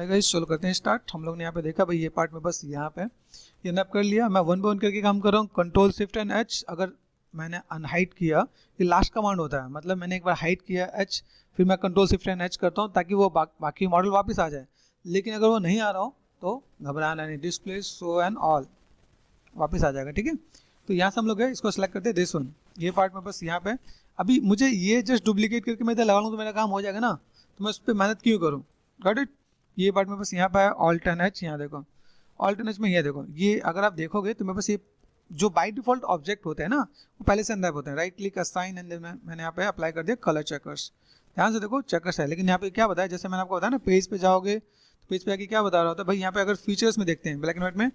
Guys चलो करते हैं स्टार्ट। हम लोग ने यहाँ पे देखा भाई ये पार्ट में बस यहाँ पे ये नैप कर लिया। मैं वन बाय वन करके काम कर रहा हूँ। कंट्रोल शिफ्ट एंड एच अगर मैंने अनहाइड किया, ये लास्ट कमांड होता है, मतलब मैंने एक बार हाइड किया एच, फिर मैं कंट्रोल शिफ्ट एंड एच करता हूँ ताकि वो बाकी मॉडल वापस आ जाए। लेकिन अगर वो नहीं आ रहा हो तो घबराना नहीं, डिस्प्ले शो एंड ऑल वापस आ जाएगा। ठीक है, तो यहाँ से हम लोग है इसको सेलेक्ट करते हैं दिस वन। ये पार्ट में बस यहाँ पे अभी मुझे ये जस्ट डुप्लीकेट करके मैं इधर लगा लूँ तो मेरा काम हो जाएगा ना, तो मैं उस पर मेहनत क्यों करूँ। Got it. ये पार्ट में बस यहाँ पे है ऑल्ट एंड एच। यहाँ देखो ऑल्ट एंड एच में ये देखो, ये अगर आप देखोगे तो मेरे पास ये जो बाय डिफॉल्ट ऑब्जेक्ट होते हैं ना वो पहले से अनरैप होते हैं। राइट क्लिक असाइन एंड मैंने यहाँ पे अप्लाई कर दिया कलर चेकर्स। ध्यान से देखो चेकर्स है, लेकिन यहाँ पे क्या बताया, जैसे मैंने आपको बताया ना पेज पे जाओगे तो पेज पे आके क्या बता रहा होता है भाई, यहाँ पे अगर फीचर्स में देखते हैं ब्लैक एंड व्हाइट में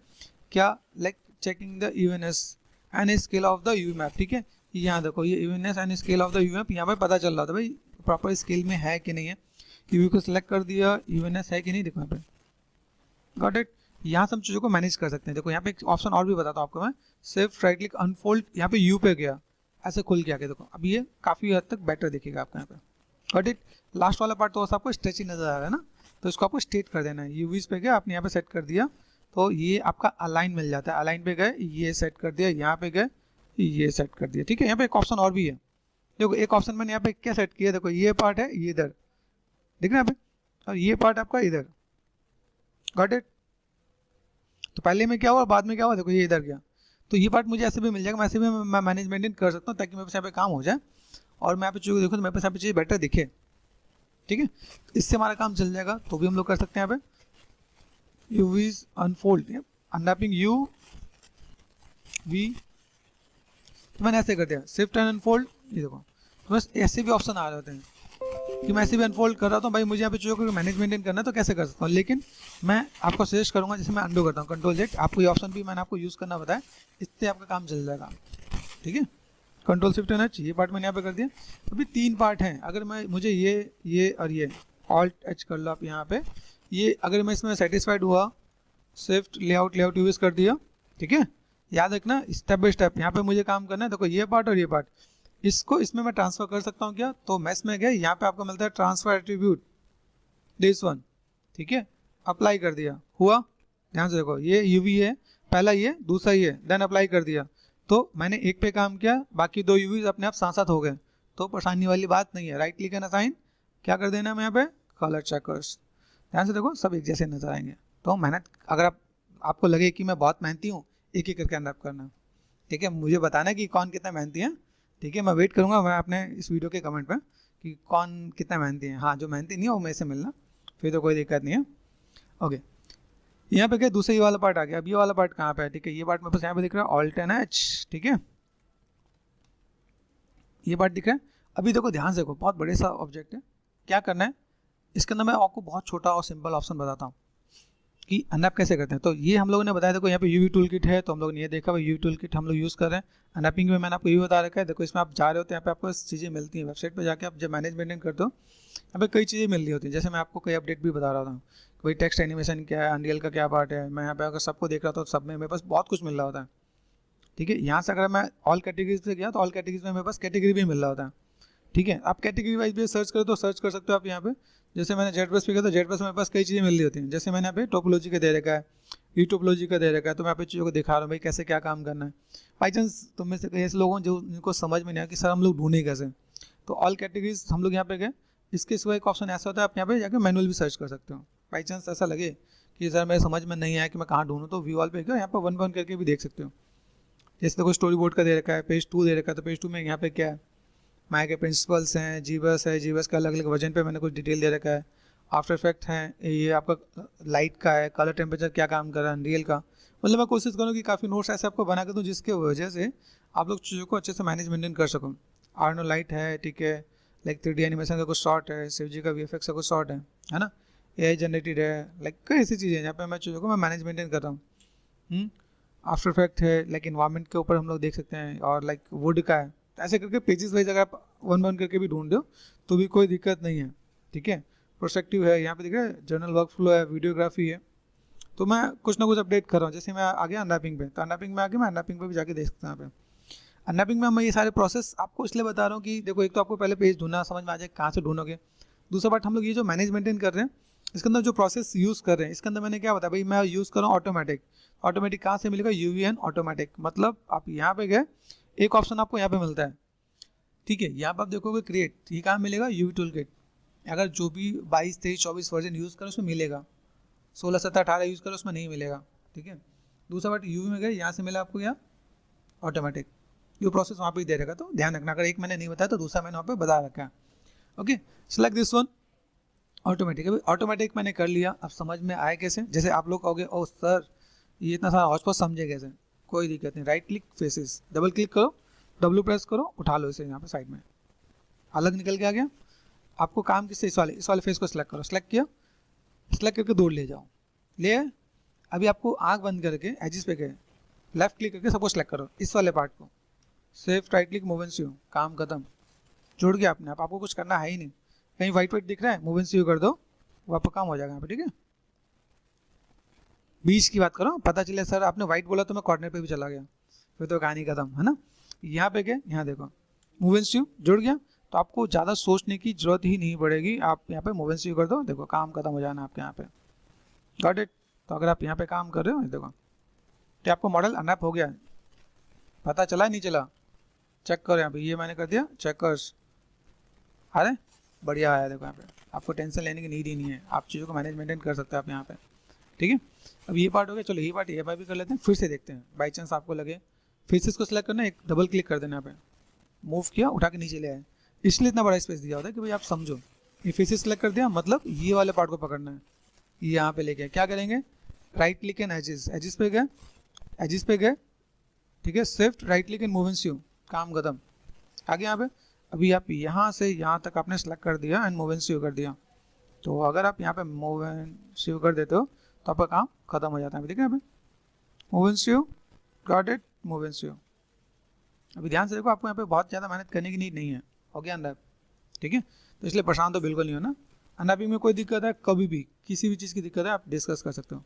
क्या, like checking the evenness and scale of the UV map. ठीक है, यहाँ देखो ये evenness and scale of the UV map यहाँ पे पता चल रहा था भाई प्रॉपर स्केल में है कि नहीं है। यूवी को सिलेक्ट कर दिया, इवनेस है कि नहीं देखो यहाँ पे। Got it. यहाँ से हम चीज़ों को मैनेज कर सकते हैं। देखो यहाँ पे एक ऑप्शन और भी बताता हूँ आपको मैं, सिर्फ राइट क्लिक अनफोल्ड, यहाँ पे यू पे गया ऐसे खुल के आके देखो, अब ये काफ़ी हद तक बेटर दिखेगा आपको यहाँ पे। Got it. लास्ट वाला पार्ट तो आपको स्ट्रेची नजर आ रहा है ना, तो इसको आपको स्ट्रेट कर देना है। यूवीज पे गए आपने यहाँ पे सेट कर दिया तो ये आपका अलाइन मिल जाता है। अलाइन पे गए ये सेट कर दिया, यहाँ पे गए ये सेट कर दिया। ठीक है, यहाँ पे एक ऑप्शन और भी है। देखो एक ऑप्शन मैंने यहाँ पे क्या सेट किया, देखो ये पार्ट है ये इधर दिख रहा है यहाँ पे, और ये पार्ट आपका इधर। Got it. तो पहले में क्या हुआ बाद में क्या हुआ, देखो ये इधर गया, तो ये पार्ट मुझे ऐसे भी मिल जाएगा। मैं ऐसे भी मैं मैनेज मेंटेन कर सकता हूँ ताकि मेरे पास यहाँ पे काम हो जाए और मैं यहाँ पे चीज़ देखो तो मेरे पास यहाँ पे चीज़ बेटर दिखे। ठीक है, तो इससे हमारा काम चल जाएगा, तो भी हम लोग कर सकते हैं यहाँ पे UVs unfold unwrapping U V, तो मैंने ऐसे कर दिया शिफ्ट एंड अनफोल्ड। ये देखो तो बस ऐसे भी ऑप्शन आ रहे होते हैं कि मैं ऐसे भी अनफोल्ड कर रहा था भाई, मुझे यहाँ पे चीज़ों को मैनेज मेंटेन करना है तो कैसे कर सकता हूँ। लेकिन मैं आपको सजेस्ट करूँगा जैसे मैं अंडू करता हूँ कंट्रोल जेड, आपको ये ऑप्शन भी मैंने आपको यूज़ करना बताया, इससे आपका काम चल जाएगा। ठीक है, कंट्रोल शिफ्ट एंड एच ये पार्ट मैंने यहाँ पे कर दिया। अभी 3 पार्ट हैं, अगर मैं मुझे ये और ये ऑल्ट एच कर लो आप यहाँ पे, ये अगर मैं इसमें सेटिस्फाइड हुआ शिफ्ट लेआउट यूज कर दिया। ठीक है, याद रखना स्टेप बाय स्टेप यहाँ पे मुझे काम करना है। देखो ये पार्ट और ये पार्ट, इसको इसमें मैं ट्रांसफर कर सकता हूँ क्या, तो मैस में गए यहाँ पे आपको मिलता है ट्रांसफर एट्रीब्यूट दिस वन। ठीक है, अप्लाई कर दिया, हुआ। ध्यान से देखो ये यूवी है पहला, ये दूसरा ये, देन अप्लाई कर दिया, तो मैंने एक पे काम किया, बाकी 2 यूवीज अपने आप साथ साथ हो गए, तो परेशानी वाली बात नहीं है। राइट क्लिक एंड असाइन क्या कर देना है यहाँ पे कलर चेकर्स। ध्यान से देखो सब एक जैसे नजर आएंगे। तो मेहनत अगर आपको लगे कि मैं बहुत मेहनती हूँ, एक एक करके अनरैप करना। ठीक है, मुझे बताना कि कौन कितना मेहनती है। ठीक है, मैं वेट करूँगा मैं अपने इस वीडियो के कमेंट पर कि कौन कितना मेहनती है। हाँ, जो मेहनती नहीं है वो मेरे से मिलना, फिर तो कोई दिक्कत नहीं है। ओके, यहाँ पे क्या दूसरा ये वाला पार्ट आ गया। अब ये वाला पार्ट कहाँ पे है, ठीक है, ये पार्ट मेरे पास यहाँ पे दिख रहा है ऑल्ट एंड एच। ठीक है, ये पार्ट दिख रहा है। अभी देखो ध्यान से देखो, बहुत बड़े सा ऑब्जेक्ट है, क्या करना है इसके अंदर मैं आपको बहुत छोटा और सिंपल ऑप्शन बताता हूँ कि अनरैप कैसे करते हैं। तो ये हम लोगों ने बताया, देखो यहाँ पे यूवी टूल किट है, तो हम लोग ने ये देखा भाई यूवी टूल किट हम लोग यूज़ कर रहे हैं। अनरैपिंग में मैंने आपको ये बता रखा है, देखो इसमें आप जा रहे होते हैं यहाँ पे आपको चीज़ें मिलती हैं, वेबसाइट पे जाके आप जब मैनेज मेंटेन करते हो यहाँ पे कई चीज़ें मिल रही होती हैं। जैसे मैं आपको कई अपडेट भी बता रहा था, भाई टेक्स्ट एनिमेशन क्या है, अनरियल का क्या पार्ट है, मैं यहाँ पे अगर सबको देख रहा था तो सब में मेरे पास बहुत कुछ मिल रहा होता है। ठीक है, यहाँ से अगर मैं ऑल कैटेगरीज पे गया तो ऑल कैटेगरीज में मेरे पास कैटेगरी भी मिल रहा होता है। ठीक है, आप कैटेगरी वाइज भी सर्च करो तो सर्च कर सकते हो आप यहाँ पे। जैसे मैंने जेडबस पे किया तो जेडबस में मेरे पास कई चीज़ें मिल रही होती हैं। जैसे मैंने यहाँ पे टोपोलॉजी का दे रखा है, ई टोपोलॉजी का दे रखा है, तो मैं यहाँ पे चीज़ों को दिखा रहा हूँ भाई कैसे क्या काम करना है। बाई चांस तुम में से ऐसे लोगों जो जिनको समझ में नहीं आया कि सर हम लोग ढूंढे कैसे, तो ऑल कैटेगरीज हम लोग यहाँ पे गए। इसके सिवा एक ऑप्शन ऐसा होता है आप यहाँ पे जाकर मैनुअल भी सर्च कर सकते हो। बाई चांस ऐसा लगे कि सर मेरे समझ में नहीं आया कि मैं कहाँ ढूंढूँ, तो व्यू ऑल पे गया, यहाँ पर वन करके भी देख सकते हो। जैसे देखो स्टोरी बोर्ड का दे रखा है, पेज 2 दे रखा है, तो पेज 2 में यहाँ पे क्या है, माया के प्रिंसिपल्स हैं, जीबस है, जीबस का अलग अलग वर्जन पे मैंने कुछ डिटेल दे रखा है। आफ्टर इफेक्ट है, ये आपका लाइट का है, कलर टेम्परेचर क्या काम कर रहा है, अनरियल का। मतलब मैं कोशिश करूँ कि काफ़ी नोट्स ऐसे आपको बना के दूँ जिसके वजह से आप लोग चीज़ों को अच्छे से मैनेज मेंटेन कर सको। आर्नो लाइट है, ठीक है, लाइक 3D एनिमेशन का कुछ शॉर्ट है, शिव जी का VFX का कुछ शॉर्ट है ना, AI जनरेटेड है, लाइक कई ऐसी चीज़ें हैं जहाँ पे मैं चीज़ों को मैं मैनेज मेंटेन कर रहा हूँ। आफ्टर इफेक्ट है, लाइक इन्वायरमेंट के ऊपर हम लोग देख सकते हैं, और लाइक वुड का है। ऐसे करके पेजेस वाइज अगर आप वन करके भी ढूंढ दो तो भी कोई दिक्कत नहीं है। ठीक है, प्रोस्पेक्टिव है, यहाँ पे दिख रहा है जर्नल वर्क फ्लो है, वीडियोग्राफी है। तो मैं कुछ ना कुछ अपडेट कर रहा हूँ। जैसे मैं आ गया अनरैपिंग पे, तो अनरैपिंग में आके मैं अनरैपिंग पे भी जाके देख सकता हूँ। यहाँ पे अनरैपिंग में मैं ये सारे प्रोसेस आपको इसलिए बता रहा हूँ कि देखो एक तो आपको पहले पेज ढूंढना समझ में आ जाए कहाँ से ढूंढोगे, दूसरा बात हम लोग ये जो मैनेज मेंटेन कर रहे हैं इसके अंदर जो प्रोसेस यूज़ कर रहे हैं, इसके अंदर मैंने क्या बताया भाई, मैं यूज़ कर रहा हूँ ऑटोमेटिक। ऑटोमेटिक कहाँ से मिलेगा, UVN ऑटोमेटिक। मतलब आप यहाँ पे गए, एक ऑप्शन आपको यहाँ पे मिलता है, ठीक है। यहाँ पर आप देखोगे क्रिएट, ये कहाँ मिलेगा, UV टूल किट। अगर जो भी 22, 23, 24 वर्जन यूज़ करो उसमें मिलेगा, 16, 17, 18 यूज़ करो उसमें नहीं मिलेगा, ठीक है। दूसरा बात UV में गए, यहाँ से मिला आपको यहाँ ऑटोमेटिक, ये प्रोसेस वहाँ पे ही दे रहेगा, तो ध्यान रखना। अगर एक मैंने नहीं बताया तो दूसरा मैंने वहाँ पे बता रखा है। Okay, select this one automatic. अभी ऑटोमेटिक मैंने कर लिया, अब समझ में आए कैसे। जैसे आप लोग कहोगे ओ सर ये इतना सारा हॉटस्पॉट समझे कैसे, कोई दिक्कत नहीं। Right click faces, double click करो, W प्रेस करो, उठा लो इसे यहाँ पे साइड में, अलग निकल के आ गया। आपको काम किससे, इस वाले फेस को सिलेक्ट करो, सिलेक्ट किया, सिलेक्ट करके दूर ले जाओ, ले आए। अभी आपको आँख बंद करके एजिस पे गए, लेफ्ट क्लिक करके सबको सिलेक्ट करो, इस वाले पार्ट को, shift right click move and see, काम खत्म, जुड़ गया अपने आप। आपको कुछ करना है ही नहीं। कहीं वाइट वाइट दिख रहा है, मूव एंड सी कर दो, वो आपका काम हो जाएगा यहाँ पे, ठीक है। बीच की बात करो, पता चले सर आपने वाइट बोला तो मैं कॉर्नर पे भी चला गया, फिर तो कहानी खत्म, है ना। यहाँ पे गए, यहाँ देखो मूव एंड सी जुड़ गया, तो आपको ज़्यादा सोचने की जरूरत ही नहीं पड़ेगी। आप यहाँ पे मूव एंड सी कर दो, देखो काम खत्म हो जाना आपके यहाँ पे, गॉट इट। तो अगर आप यहाँ पे काम कर रहे हो, देखो तो आपको मॉडल अनरैप हो गया है, पता चला नहीं चला, चेक करो यहाँ पे, ये मैंने कर दिया चेकर्स, अरे बढ़िया आया, देखो यहाँ पे आपको टेंशन लेने की नीड ही नहीं है, आप चीज़ों को मैनेज मेंटेन कर सकते हैं आप यहाँ पे, ठीक है। अब ये पार्ट हो गया, चलो ये पार्ट EMI भी कर लेते हैं, फिर से देखते हैं, बाई चांस आपको लगे फिर से इसको सेलेक्ट करना, एक डबल क्लिक कर देना, यहाँ पे मूव किया, उठा के नीचे ले आए, इसलिए इतना बड़ा स्पेस दिया होता है कि भाई आप समझो। ये फिर से सेलेक्ट कर दिया, मतलब ये वाले पार्ट को पकड़ना है, ये यहाँ पे लेके क्या करेंगे, right click and edges, edges पे गए, एजिस पे गए, ठीक है, shift right click and move and see, काम खत्म, आगे यहाँ पे। अभी आप यहाँ से यहाँ तक आपने सेलेक्ट कर दिया एंड मूव एंड सी कर दिया, तो अगर आप यहाँ पे मूव एंड सी कर देते हो तो आपका काम खत्म हो जाता है, ठीक है। यहाँ पे move and see, got it, move and see. अभी ध्यान से देखो, आपको यहाँ पे बहुत ज़्यादा मेहनत करने की नीड नहीं है, हो गया अनरैप, ठीक है। तो इसलिए परेशान तो बिल्कुल नहीं हो ना। अनरैपिंग में कोई दिक्कत है, कभी भी किसी भी चीज़ की दिक्कत है आप डिस्कस कर सकते हो।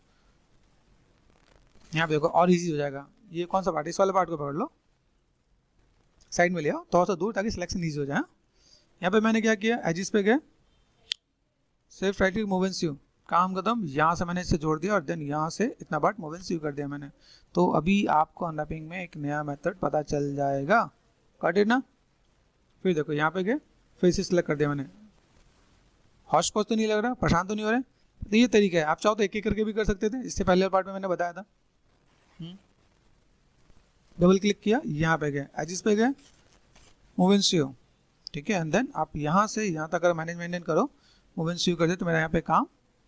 यहाँ पे देखो और इजी हो जाएगा। ये कौन सा पार्ट, इस वाले पार्ट को पकड़ लो, साइड में ले आओ थोड़ा सा दूर, ताकि सिलेक्शन ईजी हो जाए। यहाँ पे मैंने क्या किया, एजिस पे गए, shift right click move and see, काम खत्म। यहाँ से मैंने इसे जोड़ दिया और देन यहाँ से इतना पार्ट मूव एंड सी कर दिया मैंने। तो अभी आपको अनरैपिंग में एक नया मेथड पता चल जाएगा, कट इट ना। फिर देखो यहाँ पे गए, फिर से सिलेक्ट कर दिया मैंने, हॉश पॉज तो नहीं लग रहा, परेशान तो नहीं हो रहे। तो ये तरीका है, आप चाहो तो एक एक करके भी कर सकते थे, इससे पहले पार्ट में मैंने बताया था। डबल क्लिक किया, यहाँ पे गए, एजिस पे गए, मूव एंड सी, ठीक है। एंड देन आप यहाँ से यहाँ तक अगर मैनेज मेंटेन करो, मूव एंड सी कर दे, तो मेरा यहाँ पे काम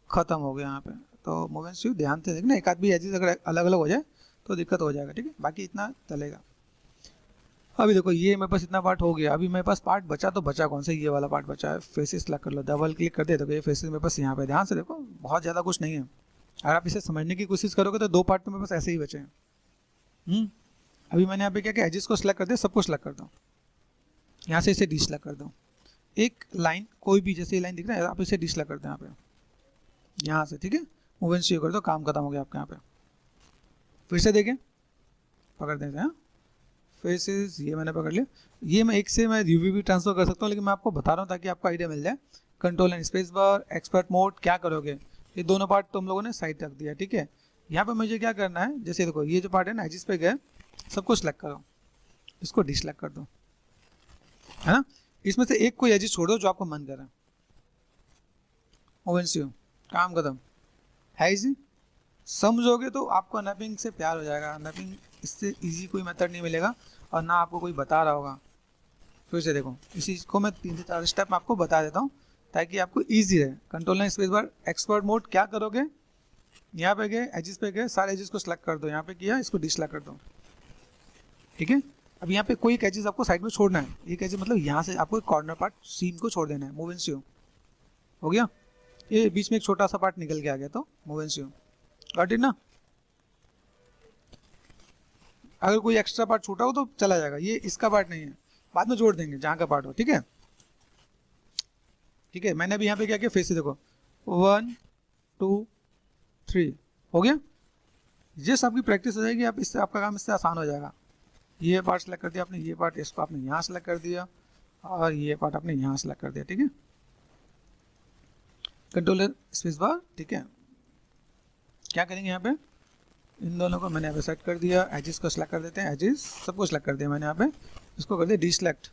खत्म हो गया यहाँ पे। तो मूव एंड सी ध्यान से देखना, एक आध भी एजिस अगर अलग अलग हो जाए तो दिक्कत हो जाएगा, ठीक है, बाकी इतना चलेगा। अभी देखो ये मेरे पास इतना पार्ट हो गया, अभी मेरे पास पार्ट बचा, तो बचा कौन सा, ये वाला पार्ट बचा है, फेसेस सेलेक्ट कर लो, डबल क्लिक कर दे, तो ये फेसेस मेरे पास यहाँ पे, ध्यान से देखो बहुत ज़्यादा कुछ नहीं है। अगर आप इसे समझने की कोशिश करोगे तो 2 पार्ट तो मेरे पास ऐसे ही बचे हैं। अभी मैंने यहाँ पे क्या किया, एजिस को सिलेक्ट कर दिया, सबको सिलेक्ट कर दो, यहाँ से इसे डिसलेक्ट कर दो, एक लाइन कोई भी, जैसे ये लाइन दिख रहा है आप इसे डिसलेक्ट कर दो यहाँ पे, यहाँ से, ठीक है। मूव एंड सी कर दो, काम खत्म हो गया आपके यहाँ पे। फिर से देखें, पकड़ देते हैं फेसेस, ये मैंने पकड़ लिया। ये मैं एक से मैं UV भी ट्रांसफर कर सकता हूँ, लेकिन मैं आपको बता रहा हूँ ताकि आपको आइडिया मिल जाए। Control and space bar, expert mode, क्या करोगे, ये दोनों पार्ट तुम लोगों ने साइड रख दिया, ठीक है। यहाँ पे मुझे क्या करना है, जैसे देखो ये जो पार्ट है ना, जिस पे गए सबको सिलेक्ट करो, इसको डिसलेक्ट कर दो, है ना। इसमें से एक कोई एजिस छोड़ दो जो आपको मन करे, मूव एंड सी, काम खत्म है। इजी समझोगे तो आपको अनरैपिंग से प्यार हो जाएगा। अनरैपिंग इससे इजी कोई मेथड नहीं मिलेगा और ना आपको कोई बता रहा होगा। फिर से देखो, इसी को मैं 3 से 4 स्टेप आपको बता देता हूँ ताकि आपको इजी रहे। Control and space bar, expert mode, क्या करोगे, यहाँ पे गए, एजिस पे गए, सारे एजिस को सिलेक्ट कर दो, यहाँ पे किया, इसको डिसलेक्ट कर दो, ठीक है। अब यहाँ पे कोई एक एजिस आपको साइड में छोड़ना है, एक एजिस मतलब यहाँ से आपको एक कॉर्नर पार्ट सीम को छोड़ देना है, मूव एंड सी हो गया। ये बीच में एक छोटा सा पार्ट निकल के आ गया, तो move and see, got it ना। अगर कोई एक्स्ट्रा पार्ट छूटा हो तो चला जाएगा, ये इसका पार्ट नहीं है, बाद में जोड़ देंगे जहाँ का पार्ट हो, ठीक है, ठीक है। मैंने अभी यहाँ पे क्या किया, फेस से देखो 1 2 3 हो गया। जैसे आपकी प्रैक्टिस हो जाएगी, आप इससे आपका काम इससे आसान हो जाएगा। ये पार्ट सेलेक्ट कर दिया आपने, ये पार्ट इसको आपने यहाँ सेलेक्ट कर दिया और ये पार्ट आपने यहाँ सेलेक्ट कर दिया, ठीक है। कंट्रोलर स्पेस बार, ठीक है। क्या करेंगे यहाँ पे, इन दोनों को मैंने यहाँ पे सेट कर दिया, एजिस को सिलेक्ट कर देते हैं, एजिस सबको सिलेक्ट कर दिया मैंने यहाँ पे, इसको कर दिया डीसिलेक्ट।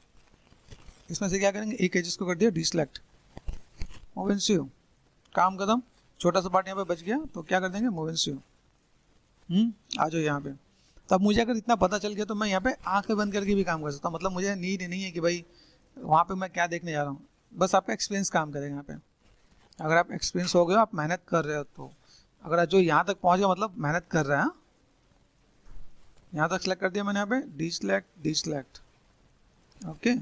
इसमें से क्या करेंगे, एक एजिस को कर दिया डीसिलेक्ट, मूव एंड स्यू, काम खत्म। छोटा सा पार्ट यहाँ पे बच गया तो क्या कर देंगे, मूव एंड स्यू। आ जाओ यहाँ पे। तो अब मुझे अगर इतना पता चल गया तो मैं यहाँ पे आंखें बंद करके भी काम कर सकता हूँ, मतलब मुझे नीड नहीं है कि भाई वहाँ पे मैं क्या देखने जा रहा हूँ, बस आपका एक्सपीरियंस काम करेगा यहाँ पे। अगर आप एक्सपीरियंस हो गए, आप मेहनत कर रहे हो, तो अगर जो यहाँ तक पहुँच गया मतलब मेहनत कर रहा है। यहाँ तक सेलेक्ट कर दिया मैंने यहाँ पे, डीसिलेक्ट, ओके।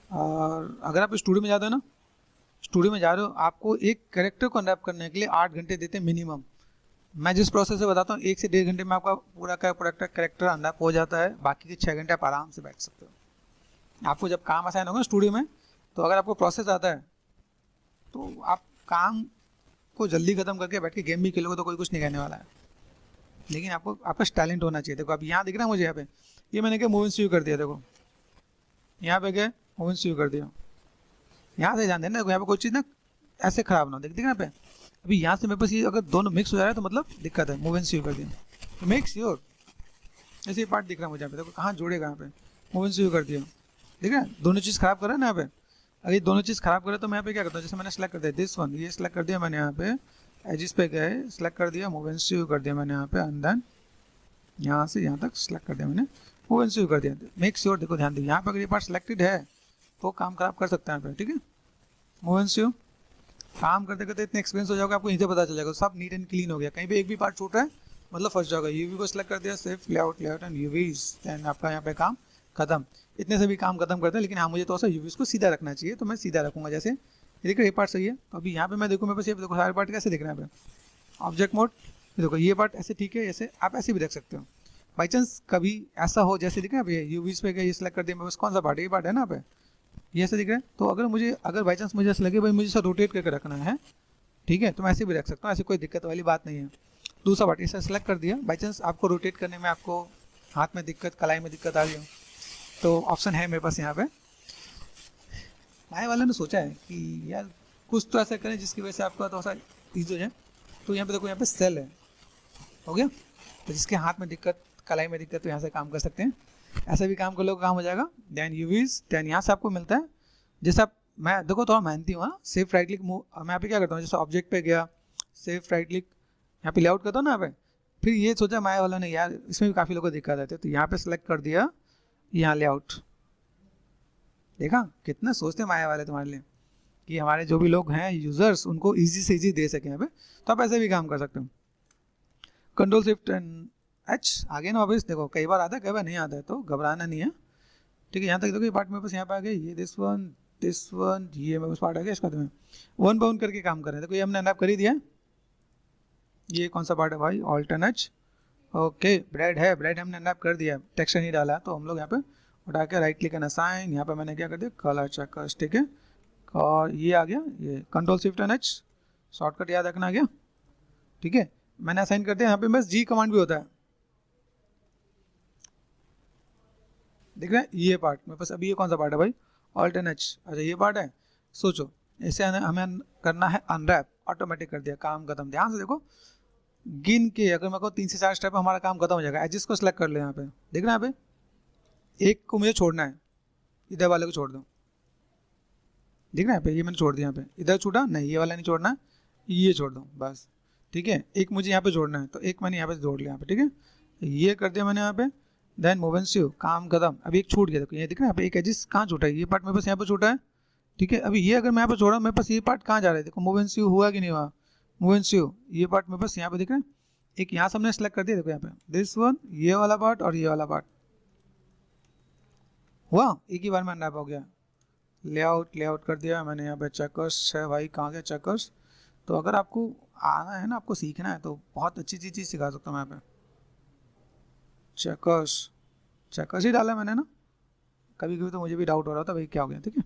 और अगर आप स्टूडियो में जाते हो ना, स्टूडियो में जा रहे हो, आपको एक कैरेक्टर को अनरैप करने के लिए 8 घंटे देते हैं मिनिमम। मैं जिस प्रोसेस से बताता हूँ 1 से 1.5 घंटे में आपका पूरा का कैरेक्टर अनरैप हो जाता है, बाकी के 6 घंटे आप आराम से बैठ सकते हो। आपको जब काम असाइन होगा स्टूडियो में, तो अगर आपको प्रोसेस आता है तो आप काम को जल्दी खत्म करके बैठ के गेम भी खेलोगे तो कोई कुछ नहीं कहने वाला है। लेकिन आपको आपका टैलेंट होना चाहिए। देखो अब यहाँ दिख रहा है मुझे, यहाँ पे ये मैंने क्या मूव एंड स्यू कर दिया, देखो यहाँ पे क्या मूव एंड स्यू कर दिया। यहाँ से ध्यान देना, देखो यहाँ पे कोई चीज़ ना ऐसे खराब ना हो, दिख यहाँ पे। अभी यहाँ से मेरे पास ये अगर दोनों मिक्स हो जा रहा है तो मतलब दिक्कत है, मूव एंड स्यू कर दिया तो मेक श्योर। ऐसे पार्ट दिख रहा है मुझे यहाँ पे, देखो कहाँ जोड़ेगा, यहाँ पे मूव एंड स्यू कर दिया, दिख रहा है दोनों चीज़ खराब कर रहा है ना यहाँ पे। अगर ये दोनों चीज़ खराब करे तो मैं यहाँ पे क्या करता हूँ, जैसे मैंने सेलेक्ट कर दिया दिस वन, ये सेलेक्ट कर दिया मैंने यहाँ पे, एजिस पे गए सेलेक्ट कर दिया, मूव एंड स्यू कर दिया मैंने यहाँ पे, एंड देन यहाँ से यहाँ तक सेलेक्ट कर दिया मैंने, मूव एंड स्यू कर दिया। मेक श्योर, देखो ध्यान दिया यहाँ पे अगर ये पार्ट सेलेक्टेड है तो काम खराब कर सकता है यहाँ पे, ठीक है। मूव एंड स्यू काम करते करते इतने एक्सपीरियंस हो जाएगा, आपको यहीं से पता चल जाएगा सब नीट एंड क्लीन हो गया, कहीं पे एक भी पार्ट छूट रहा है मतलब फंस जाएगा। यूवी को सिलेक्ट कर दिया, सिर्फ लेआउट एंड यूवीज, देन आपका यहाँ पे काम खत्म। इतने से भी काम खत्म करते हैं, लेकिन हाँ मुझे तो ऐसा यूवीज को सीधा रखना चाहिए तो मैं सीधा रखूँगा। जैसे देखो ये पार्ट सही है, तो अभी यहाँ पे मैं देखूँ मेरे पास ये देखो सारे पार्ट कैसे दिख रहे हैं यहाँ पे, ऑब्जेक्ट मोड देखो ये पार्ट ऐसे ठीक है, ऐसे आप ऐसे भी रख सकते हो। बाई चांस कभी ऐसा हो जैसे दिख रहा है अभी यूवीज पे गए, ये सिलेक्ट कर दिया मेरे पास, कौन सा पार्ट है, ये पार्ट है ना यहाँ पे, ये ऐसे दिख रहा है। तो अगर बाई चांस मुझे ऐसा लगे भाई मुझे इसे रोटेट करके रखना है, ठीक है, तो मैं ऐसे भी रख सकता हूँ, ऐसे कोई दिक्कत वाली बात नहीं है। दूसरा पार्ट इसे सेलेक्ट कर दिया, बाई चांस आपको रोटेट करने में आपको हाथ में दिक्कत, कलाई में दिक्कत आ गई हो, तो ऑप्शन है मेरे पास यहाँ पे। माया वाले ने सोचा है कि यार कुछ तो ऐसा करें जिसकी वजह से आपका थोड़ा सा ईजी हो जाए। तो यहाँ पे देखो, यहाँ पे सेल है, हो गया। तो जिसके हाथ में दिक्कत, कलाई में दिक्कत, तो यहाँ से काम कर सकते हैं। ऐसा भी काम कर लो, काम हो जाएगा। देन यूवीज, देन यहाँ से आपको मिलता है जैसे आप, मैं देखो थोड़ा मेहनती हूँ, सेफ राइट क्लिक मूव, मैं यहाँ पे क्या करता हूँ, जैसे ऑब्जेक्ट पे गया, सेफ राइट क्लिक, यहाँ पे लेआउट करता हूँ ना यहाँ पे। फिर ये सोचा माया वालों ने यार इसमें भी काफ़ी लोगों को दिक्कत आती है, तो यहाँ पे सेलेक्ट कर दिया, यहाँ लेआउट। देखा कितना सोचते हैं माया वाले तुम्हारे लिए कि हमारे जो भी लोग हैं यूजर्स उनको ईजी से ईजी दे सकें यहाँ पे। तो आप ऐसे भी काम कर सकते हो। कंट्रोल शिफ्ट एंड एच आगे ना वापस, देखो कई बार आता है कई बार नहीं आता है, तो घबराना नहीं है, ठीक है। यहाँ तक देखो ये पार्ट मेरे पास यहाँ पे आ गया, ये दिस वन ये मेरे पास पार्ट आ गया। इसका तो मैं वन बाउन करके काम कर रहे हैं। देखो ये हमने अनरैप कर ही दिया। ये कौन सा पार्ट है भाई, ऑल्टरनेट, ओके। ब्रेड है, ब्रेड हमने अनरैप कर दिया, टेक्सचर नहीं डाला, तो हम लोग यहाँ पे उठा के राइट क्लिक एंड असाइन, यहाँ पे मैंने क्या कर दिया, कलर चेकर्स, ठीक है। और ये आ गया, ये control shift and H shortcut याद रखना आ गया, ठीक है। मैंने असाइन कर दिया। यहाँ पे बस जी कमांड भी होता है, देख रहे हैं ये पार्ट मेरे पास। अभी ये कौन सा पार्ट है भाई, ऑल्टरनेट, अच्छा ये पार्ट है। सोचो इसे हमें करना है अनरैप, ऑटोमेटिक कर दिया, काम खत्म। ध्यान से देखो, गिन के अगर मेरे को 3 से 4 स्टेप हमारा काम खत्म हो जाएगा। एजिस को सिलेक्ट कर ले, यहाँ पे देख रहे हैं, यहाँ पे एक को मुझे छोड़ना है, इधर वाले को छोड़ दो, देख रहे हैं यहाँ पे, ये मैंने छोड़ दिया। यहाँ पे इधर छूटा नहीं, ये वाला नहीं छोड़ना, ये छोड़ दो बस, ठीक है। एक मुझे यहाँ पे जोड़ना है, तो एक मैंने यहाँ पे जोड़ लिया यहाँ पे, ठीक है। ये कर दिया मैंने यहाँ पे, देन मूव एंड स्यू, काम खत्म। अभी एक छूट गया, देखो ये दिख रहा है यहाँ पे, एक एजिस कहाँ छूटा है, ये पार्ट मेरे पास यहाँ पे छूटा है, ठीक है। अभी ये अगर मैं यहाँ पे छोड़ा, मेरे पास ये पार्ट कहाँ जा रहा है, देखो मूव एंड स्यू हुआ कि नहीं हुआ, मूव एंड स्यू, ये पार्ट मेरे पास यहाँ पे दिख रहा है। एक यहाँ से हमने सेलेक्ट कर दिया, देखो यहाँ पे दिस वन, ये वाला पार्ट और ये वाला पार्ट हुआ, एक ही बार में अनरैप हो गया। लेआउट कर दिया मैंने यहाँ पे। चेकर्स है भाई, कहाँ गया चेकर्स। तो अगर आपको आना है ना, आपको सीखना है, तो बहुत अच्छी चीज़ सिखा सकता हूँ मैं यहाँ पे। चेकर्स ही डाला मैंने ना, कभी कभी तो मुझे भी डाउट हो रहा था भाई क्या हो गया, ठीक है।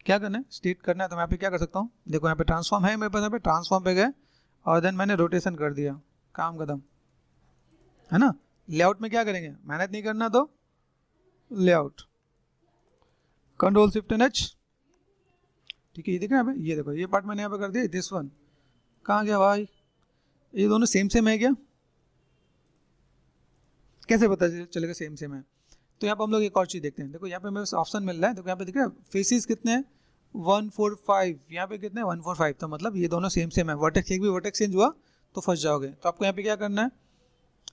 क्या करना है, स्टेट करना है, तो मैं यहाँ पे क्या कर सकता हूँ, देखो यहाँ पे ट्रांसफॉर्म है मेरे पास, यहाँ पे ट्रांसफॉर्म पे गए और देन मैंने रोटेशन कर दिया, काम खत्म, है ना। लेआउट में क्या करेंगे, मेहनत नहीं करना तो layout, control shift and H, ठीक है, ये देख रहे हैं यहाँ पे, ये देखो ये पार्ट मैंने यहाँ पे कर दिया, दिस वन कहाँ गया भाई, ये दोनों सेम सेम है क्या, कैसे पता चलेगा सेम सेम है। तो यहाँ पर हम लोग एक और चीज़ देखते हैं, देखो यहाँ पे मेरे ऑप्शन मिल रहा है, देखो यहाँ पे दिख रहा है फेसिस कितने हैं 145, यहाँ पे कितने 145, तो मतलब ये दोनों सेम सेम है, वर्टेक्स एक भी वर्टेक्स चेंज हुआ तो फंस जाओगे। तो आपको यहाँ पे क्या करना है,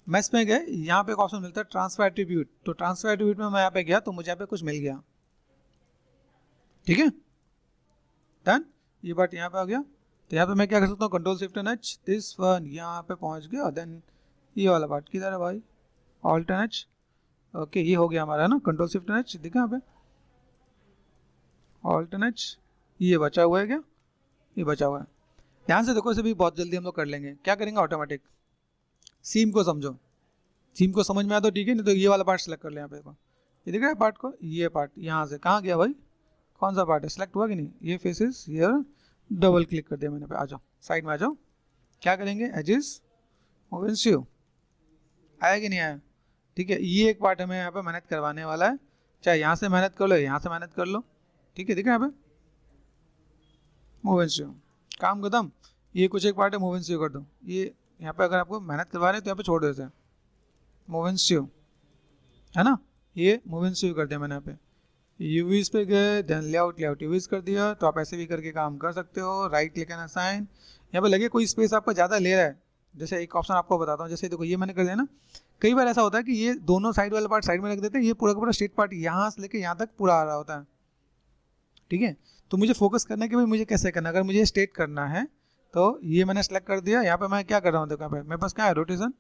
मैथ्स में गए, यहाँ पे एक ऑप्शन मिलता है ट्रांसफर एट्रीब्यूट, तो ट्रांसफर एट्रीब्यूट में मैं यहाँ पे गया तो मुझे यहाँ पे कुछ मिल गया, ठीक है डन, ये बात यहाँ पे आ गया। तो यहाँ पे मैं क्या कर सकता हूँ, control shift and H, this one यहाँ पे पहुँच गया, देन ये वाला पार्ट किधर है भाई, ऑल्ट एंड एच, ओके ये हो गया हमारा ना, कंट्रोल शिफ्ट एंड एच देखा यहाँ पे, ऑल्ट एंड एच, ये बचा हुआ है क्या, ये बचा हुआ है। ध्यान से देखो, इसे भी बहुत जल्दी हम लोग कर लेंगे, क्या करेंगे ऑटोमेटिक, सीम को समझो, सीम को समझ में आया तो ठीक है, नहीं तो ये वाला पार्ट सेलेक्ट कर ले, यहाँ पे देखो ये दिख रहा है पार्ट को, ये पार्ट यहाँ से कहाँ गया भाई, कौन सा पार्ट है, सेलेक्ट हुआ कि नहीं, ये फेसेस हियर, डबल क्लिक कर दिया मैंने पे, आ जाओ साइड में आ जाओ, क्या करेंगे एजिस मूव, आया कि नहीं आया, ठीक है, ये एक पार्ट हमें यहाँ पे मेहनत करवाने वाला है, चाहे यहाँ से मेहनत कर लो यहाँ से मेहनत कर लो, ठीक है, दिख रहा है यहाँ पे मूव एंड शो, काम खत्म। ये कुछ एक पार्ट है, मूव एंड शो कर दो, ये यहाँ पे अगर आपको मेहनत करवा रहे हैं तो यहाँ पे छोड़ देते हैं, मूव एंड शो है ना, ये मूव एंड शो कर दिया मैंने यहाँ पे, यूवीज पे गए, देन लेआउट यूवीज कर दिया, तो आप ऐसे भी करके काम कर सकते हो, राइट क्लिक एंड असाइन, यहाँ पे लगे कोई स्पेस आपका ज़्यादा ले रहा है, जैसे एक ऑप्शन आपको बताता हूँ, जैसे देखो ये मैंने कर दिया ना, कई बार ऐसा होता है कि ये दोनों साइड वाला पार्ट साइड में रख देते हैं, ये पूरा का पूरा स्ट्रेट पार्ट यहाँ से लेके यहाँ तक पूरा आ रहा होता है, ठीक है, तो मुझे फोकस करना है कि भाई मुझे कैसे करना है, अगर मुझे स्ट्रेट करना है तो ये मैंने सेलेक्ट कर दिया, यहाँ पे मैं क्या कर रहा हूँ, देखो यहाँ पे मेरे पास क्या है, रोटेशन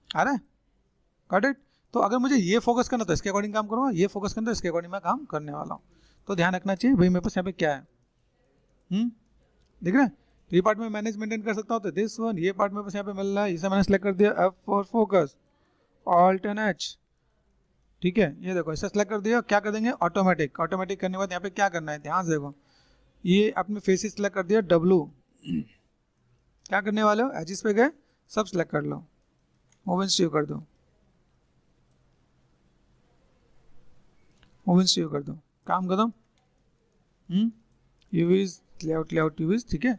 आ रहा है, गॉट इट। तो अगर मुझे ये फोकस करना तो इसके अकॉर्डिंग काम करूँगा, ये फोकस करना तो इसके अकॉर्डिंग मैं काम करने वाला हूँ, तो ध्यान रखना चाहिए भाई मेरे पास यहाँ पे क्या है, देख रहे हैं, तो ये पार्ट में मैनेज मेंटेन कर सकता हूँ, तो दिस वन, ये पार्ट मेरे पास यहाँ पे मिल रहा है, इसे मैंने सेलेक्ट कर दिया, F for focus, alt and H, ठीक है, ये देखो इसे सेलेक्ट कर दिया, क्या कर देंगे ऑटोमेटिक, ऑटोमेटिक करने के बाद यहाँ पे क्या करना है, ध्यान से देखो, ये अपने फेसिस सेलेक्ट कर दिया, डब्लू क्या करने वाले हो, एजिस पे गए सब सेलेक्ट कर लो, मूव एंड कर दो, मूव एंड कर दो, काम खत्म। यूवीज लेआउट यूवीज, ठीक है,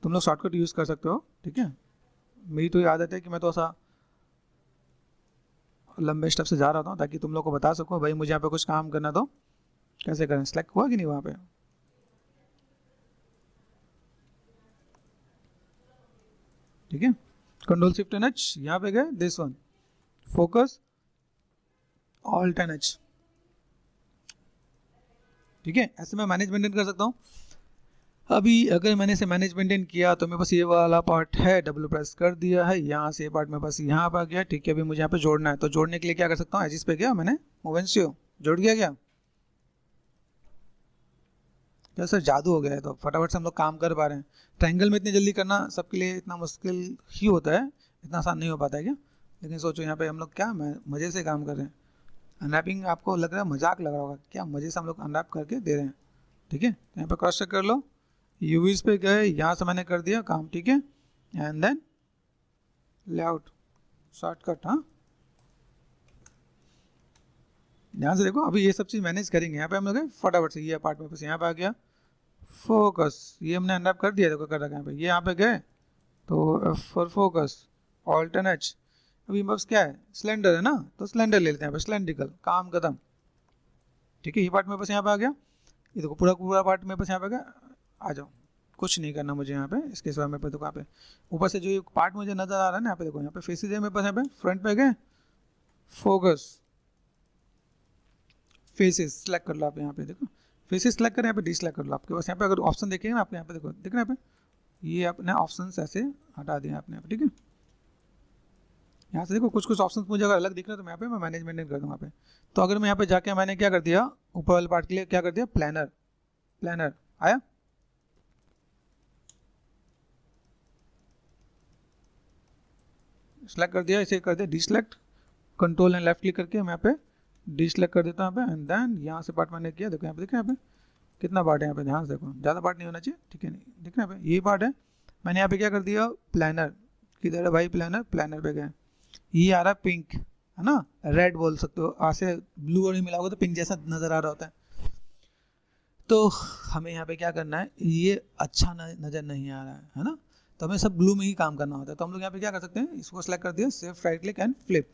तुम लोग शॉर्टकट यूज़ कर सकते हो, ठीक है, मेरी तो ये आदत है कि मैं तो ऐसा लंबे स्टेप से जा रहा हूँ ताकि तुम लोग को बता सको भाई मुझे यहाँ पे कुछ काम करना तो कैसे करें, सेलेक्ट हुआ कि नहीं वहाँ पे, ठीक है, कंट्रोल शिफ्ट एंड एच, यहाँ पे गए, this one focus, alt and H, ठीक है, ऐसे मैं मैनेज मेंटेन कर सकता हूँ। अभी अगर मैंने इसे मैनेज मेंटेन किया तो मेरे पास ये वाला पार्ट है, डब्ल्यू प्रेस कर दिया है, यहाँ से ये पार्ट मेरे पास यहाँ पर आ गया, ठीक है, अभी मुझे यहाँ पे जोड़ना है, तो जोड़ने के लिए क्या कर सकता हूँ, एजिस पे गया मैंने, मूव एंड शो, जोड़ गया क्या, क्या सर जादू हो गया है, तो फटाफट से हम लोग काम कर पा रहे हैं। ट्रायंगल में इतनी जल्दी करना सबके लिए इतना मुश्किल ही होता है, इतना आसान नहीं हो पाता है क्या, लेकिन सोचो यहाँ पे हम लोग क्या मज़े से काम कर रहे हैं, अनरैपिंग आपको लग रहा है मजाक लग रहा होगा, क्या मज़े से हम लोग अनरैप करके दे रहे हैं, ठीक है, तो यहाँ पे क्रॉस चेक कर लो, यूवीज पे गए, यहाँ से मैंने कर दिया काम, ठीक है, एंड देन लेआउट शॉर्टकट, हाँ ध्यान से देखो, अभी ये सब चीज़ मैनेज करेंगे, यहाँ पे हम लोग फटाफट से ये पार्ट में बस यहाँ पे आ गया, फोकस ये हमने अनरैप कर दिया, देखो कर रखा है यहाँ पे, ये यहाँ पे गए तो for focus, alt and H, अभी बस क्या है सिलेंडर है ना, तो सिलेंडर ले लेते हैं यहाँ पे, सिलेंड्रिकल, काम खत्म, ठीक है, ये पार्ट मेरे पास यहाँ पे आ गया, ये देखो पूरा पूरा पार्ट मेरे पास यहाँ पे आ गया, आ जाओ, कुछ नहीं करना मुझे यहाँ पे, इसके सिवा मेरे पे देखो यहाँ पे ऊपर से जो ये पार्ट मुझे नजर आ रहा है ना, यहाँ पे देखो यहाँ पे फेसेस है मेरे पास, यहाँ पे फ्रंट पे गए, फोकस फेसेस सेलेक्ट कर लो, आप यहाँ पे देखो फेसेस सेलेक्ट करें, यहाँ पे डिसलेक्ट कर लो, आपके पास यहाँ पे अगर ऑप्शन देखेंगे ना, आपको यहाँ पे देखो दिख रहा है यहाँ पे, ये आपने ऑप्शन ऐसे हटा दिया आपने, ठीक है, यहाँ से देखो कुछ कुछ ऑप्शन मुझे अगर अलग दिख रहा है तो मैं यहाँ पे मैं मैनेज मेंटेन कर दूँ यहाँ पे, तो अगर मैं यहाँ पे जाके मैंने क्या कर दिया, ऊपर वाले पार्ट के लिए क्या कर दिया, प्लानर, प्लानर आया, सेलेक्ट कर दिया, इसे कर दिया डिसलेक्ट, कंट्रोल एंड लेफ्ट क्लिक करके मैं यहाँ पे डिसलेक्ट कर देता हूँ यहाँ पे, एंड देन यहाँ से पार्ट मैंने किया, देखो यहाँ पे देखो, यहाँ पे कितना पार्ट है यहाँ पे, ध्यान से देखो, ज़्यादा पार्ट नहीं होना चाहिए, ठीक है, नहीं दिख रहा है यहाँ पे, ये पार्ट है, मैंने यहाँ पे क्या कर दिया, प्लानर, किधर है भाई प्लानर, प्लानर पे गए, ये आ रहा है पिंक है ना, रेड बोल सकते हो, ऐसे ब्लू और मिला होगा तो पिंक जैसा नज़र आ रहा होता है, तो हमें यहाँ पे क्या करना है, ये अच्छा नज़र नहीं आ रहा है ना, तो हमें सब ब्लू में ही काम करना होता है। तो हम लोग यहाँ पे क्या कर सकते हैं, इसको सेलेक्ट कर दिया, shift right click and flip,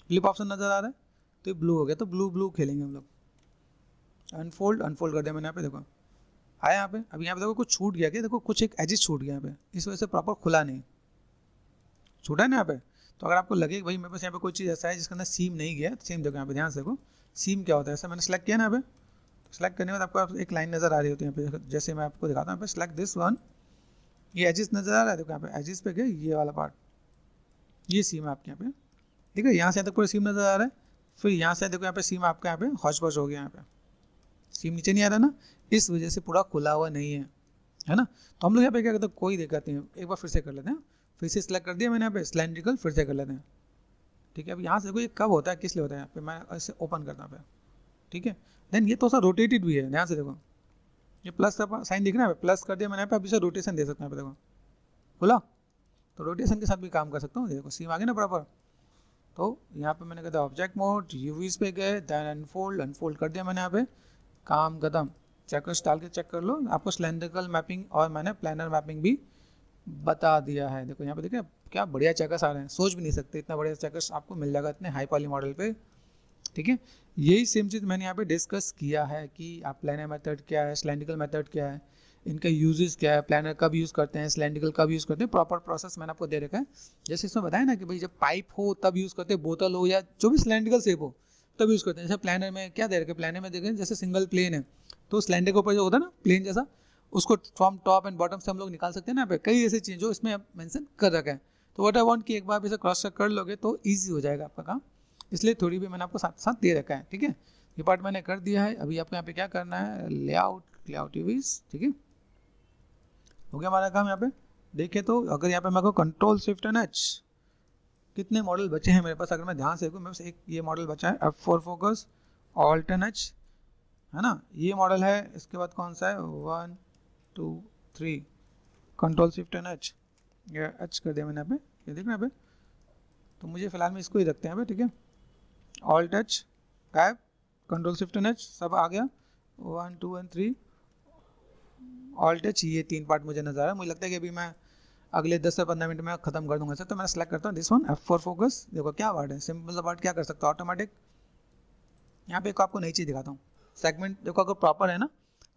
flip option नज़र आ रहा है, तो ये ब्लू हो गया, तो ब्लू ब्लू खेलेंगे हम लोग। अनफोल्ड अनफोल्ड कर दिया मैंने यहाँ पे, देखो आया यहाँ पे। अभी यहाँ पे देखो कुछ छूट गया, क्या देखो कुछ एक एजिस छूट गया यहाँ पे, इस वजह से प्रॉपर खुला नहीं, छूटा है ना यहाँ पे। तो अगर आपको लगे कि भाई मेरे पास यहाँ पे कोई चीज़ ऐसा है जिसके अंदर सीम नहीं गया, तो सीम देखो यहाँ पे ध्यान से देखो, सीम क्या होता है, ऐसा मैंने सेलेक्ट किया ना यहाँ पे, तो सेलेक्ट करने के बाद आपको एक लाइन नज़र आ रही होती है यहाँ पे, जैसे मैं आपको दिखाता हूँ यहाँ पे, सेलेक्ट दिस वन, ये एजिस नज़र आ रहा है, देखो यहाँ पे एजिस पे गए, ये वाला पार्ट, ये सीम है आपके यहाँ पे, ठीक है, यहाँ से तक पूरा सीम नज़र आ रहा है। फिर यहाँ से देखो यहाँ पे सीम आपका यहाँ पे हौच पौच हो गया, यहाँ पे सीम नीचे नहीं आ रहा ना, इस वजह से पूरा खुला हुआ नहीं है ना। तो हम लोग यहाँ पे क्या करते हैं, कोई दिक्कत नहीं है, एक बार फिर से कर लेते हैं, फिर से सिलेक्ट कर दिया मैंने यहाँ पे सिलेंड्रिकल, फिर से कर लेते हैं, ठीक है। अब यहाँ से देखो ये कब होता है, किस लिए होता है, यहाँ पे मैं ऐसे ओपन करता हूँ, ठीक है। देन ये तो सा रोटेटेड भी है, ध्यान से देखो, ये प्लस का साइन दिख रहा है, प्लस कर दिया मैंने यहाँ पे, अभी से रोटेशन दे सकता हूँ, यहाँ पे देखो खुला, तो रोटेशन के साथ भी काम कर सकता हूँ, देखो सीम आ गया ना प्रॉपर। तो यहाँ पे मैंने कहता ऑब्जेक्ट मोड, यूवीज पे गए, देन अनफोल्ड, अनफोल्ड कर दिया मैंने यहाँ पे, काम खत्म। चेकर्स डाल के चेक कर लो, आपको सिलेंड्रिकल मैपिंग और मैंने प्लानर मैपिंग भी बता दिया है। देखो यहाँ पे देखिए क्या बढ़िया चेकर्स आ रहे हैं, सोच भी नहीं सकते इतना बढ़िया चेकर्स आपको मिल जाएगा इतने हाई पॉली मॉडल पे, ठीक है। यही सेम चीज़ मैंने यहाँ पे डिस्कस किया है कि आप प्लानर मेथड क्या है, सिलेंड्रिकल मेथड क्या है, इनका यूजेस क्या है, प्लानर कब यूज़ करते हैं, सिलेंड्रिकल कब यूज़ करते हैं, प्रॉपर प्रोसेस मैंने आपको दे रखा है। जैसे इसमें बताया ना कि भाई जब पाइप हो तब यूज़ करते हैं, बोतल हो या जो भी सिलेंड्रिकल शेप हो तब यूज़ करते हैं। जैसे प्लानर में क्या दे रखे, प्लानर में देखें जैसे सिंगल प्लेन है, तो सिलेंडर के ऊपर जो होता है ना प्लेन जैसा, उसको फ्रॉम टॉप एंड बॉटम से हम लोग निकाल सकते हैं ना, कई ऐसी चीज़ जो इसमें मेंशन कर रखा है। तो व्हाट आई वांट कि एक बार इसे क्रॉस चेक कर लोगे तो ईजी हो जाएगा आपका काम, इसलिए थोड़ी भी मैंने आपको साथ साथ दे रखा है, ठीक है। ये पार्ट मैंने कर दिया है। अभी आपको यहाँ पे क्या करना है, लेआउट यूवीज, ठीक है, हो गया हमारा काम। यहाँ पे देखिए तो अगर यहाँ पे मेरे को कंट्रोल शिफ्ट एंड एच, कितने मॉडल बचे हैं मेरे पास, अगर मैं ध्यान से देखूँ, मेरे पास एक ये मॉडल बचा है F4 focus, alt and H, है ना, ये मॉडल है। इसके बाद कौन सा है, 1 2 3 कंट्रोल शिफ्ट एंड एच, ये एच कर दिया मैंने यहाँ पे, ये देखना यहाँ पे। तो मुझे फिलहाल में इसको ही रखते हैं यहाँ पे, ठीक है। ऑल्ट एच गायब, कंट्रोल शिफ्ट एंड एच सब आ गया, 1 2 एंड 3 ऑल्ट एच, ये 3 पार्ट मुझे नजर आ रहा है। मुझे लगता है कि अभी मैं अगले 10 से 15 मिनट में खत्म कर दूंगा सर। तो मैं सेलेक्ट करता हूँ दिस वन, F4 फोकस। देखो क्या वर्ड है, सिंपल सा वर्ड, क्या कर सकता हूँ ऑटोमेटिक। यहाँ पे आपको नई चीज़ दिखाता हूँ, सेगमेंट देखो अगर प्रॉपर है ना